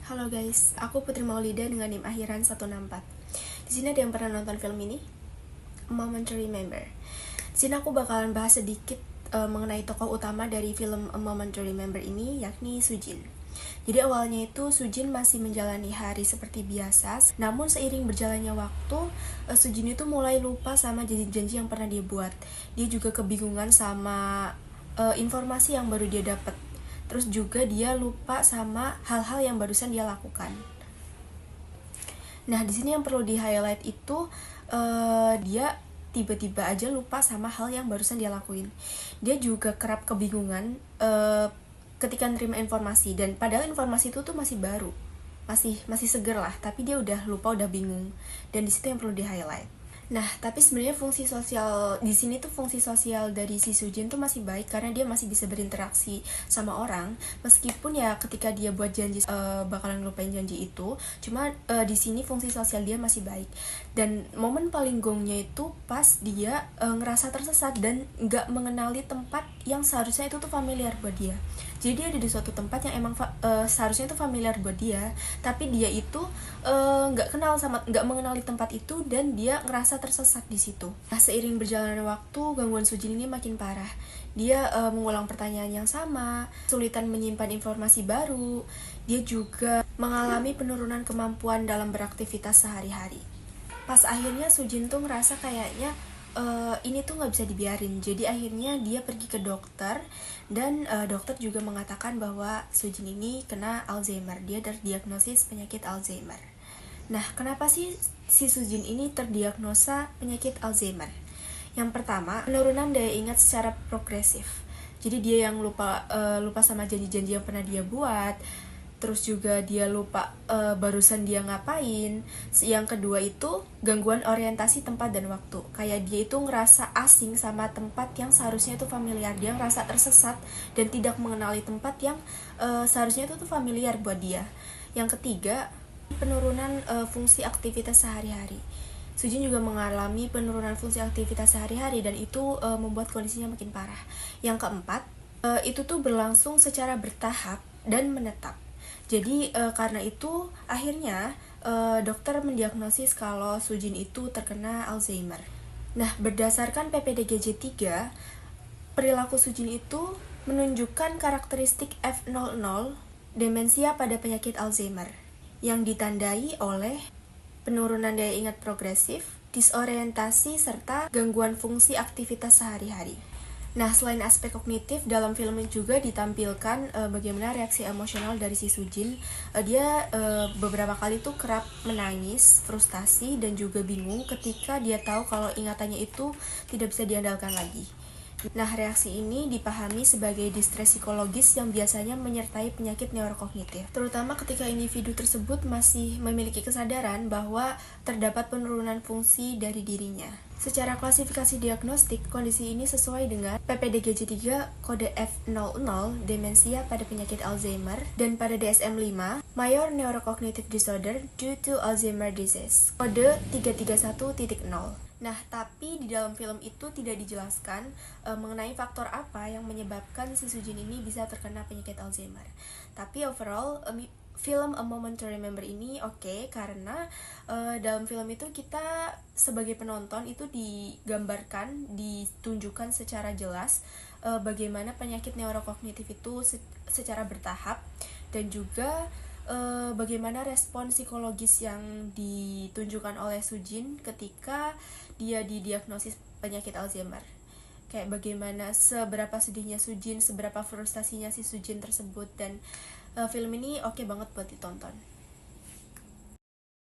Halo guys, aku Putri Maulida dengan NIM akhiran 164. Di sini ada yang pernah nonton film ini? A Moment to Remember. Di sini aku bakalan bahas sedikit mengenai tokoh utama dari film A Moment to Remember ini, yakni Sujin. Jadi awalnya itu Sujin masih menjalani hari seperti biasa, namun seiring berjalannya waktu, Sujin itu mulai lupa sama janji-janji yang pernah dia buat. Dia juga kebingungan sama informasi yang baru dia dapat. Terus juga dia lupa sama hal-hal yang barusan dia lakukan. Nah, di sini yang perlu di-highlight itu dia tiba-tiba aja lupa sama hal yang barusan dia lakuin. Dia juga kerap kebingungan ketika nerima informasi, dan padahal informasi itu tuh masih baru, masih seger lah, tapi dia udah lupa, udah bingung. Dan di situ yang perlu di-highlight. Nah, tapi sebenarnya fungsi sosial di sini tuh, fungsi sosial dari si Sujin tuh masih baik karena dia masih bisa berinteraksi sama orang, meskipun ya ketika dia buat janji bakalan ngelupain janji itu, cuma di sini fungsi sosial dia masih baik. Dan momen paling gongnya itu pas dia ngerasa tersesat dan nggak mengenali tempat yang seharusnya itu tuh familiar buat dia. Jadi dia ada di suatu tempat yang emang seharusnya itu familiar buat dia, tapi dia itu nggak mengenali tempat itu dan dia ngerasa tersesat di situ. Nah, seiring berjalannya waktu, gangguan Sujin ini makin parah. Dia mengulang pertanyaan yang sama, kesulitan menyimpan informasi baru. Dia juga mengalami penurunan kemampuan dalam beraktivitas sehari-hari. Pas akhirnya Sujin tuh ngerasa kayaknya ini tuh nggak bisa dibiarin. Jadi akhirnya dia pergi ke dokter, dan dokter juga mengatakan bahwa Sujin ini kena Alzheimer. Dia terdiagnosis penyakit Alzheimer. Nah, kenapa sih si Sujin ini terdiagnosa penyakit Alzheimer? Yang pertama, penurunan daya ingat secara progresif. Jadi dia yang lupa sama janji-janji yang pernah dia buat. Terus juga dia lupa barusan dia ngapain. Yang kedua itu gangguan orientasi tempat dan waktu. Kayak dia itu ngerasa asing sama tempat yang seharusnya itu familiar. Dia ngerasa tersesat dan tidak mengenali tempat yang seharusnya itu tuh familiar buat dia. Yang ketiga, penurunan fungsi aktivitas sehari-hari. Sujin juga mengalami penurunan fungsi aktivitas sehari-hari, dan itu membuat kondisinya makin parah. Yang keempat, itu tuh berlangsung secara bertahap dan menetap. Jadi karena itu akhirnya dokter mendiagnosis kalau Sujin itu terkena Alzheimer. Nah, berdasarkan PPDGJ 3, perilaku Sujin itu menunjukkan karakteristik F00, demensia pada penyakit Alzheimer, yang ditandai oleh penurunan daya ingat progresif, disorientasi, serta gangguan fungsi aktivitas sehari-hari. Nah, selain aspek kognitif, dalam film ini juga ditampilkan bagaimana reaksi emosional dari si Sujin. Dia beberapa kali tuh kerap menangis, frustasi, dan juga bingung ketika dia tahu kalau ingatannya itu tidak bisa diandalkan lagi. Nah, reaksi ini dipahami sebagai distres psikologis yang biasanya menyertai penyakit neurokognitif, terutama ketika individu tersebut masih memiliki kesadaran bahwa terdapat penurunan fungsi dari dirinya. Secara klasifikasi diagnostik, kondisi ini sesuai dengan PPDGJ 3 kode F00, demensia pada penyakit Alzheimer, dan pada DSM-5, Major Neurocognitive Disorder due to Alzheimer Disease, kode 331.0. Nah, tapi di dalam film itu tidak dijelaskan mengenai faktor apa yang menyebabkan si Sujin ini bisa terkena penyakit Alzheimer. Tapi overall, film A Moment to Remember ini oke, karena dalam film itu kita sebagai penonton itu digambarkan, ditunjukkan secara jelas bagaimana penyakit neurokognitif itu secara bertahap, dan juga bagaimana respon psikologis yang ditunjukkan oleh Sujin ketika dia didiagnosis penyakit Alzheimer. Kayak bagaimana, seberapa sedihnya Sujin, seberapa frustasinya si Sujin tersebut, dan film ini oke banget buat ditonton.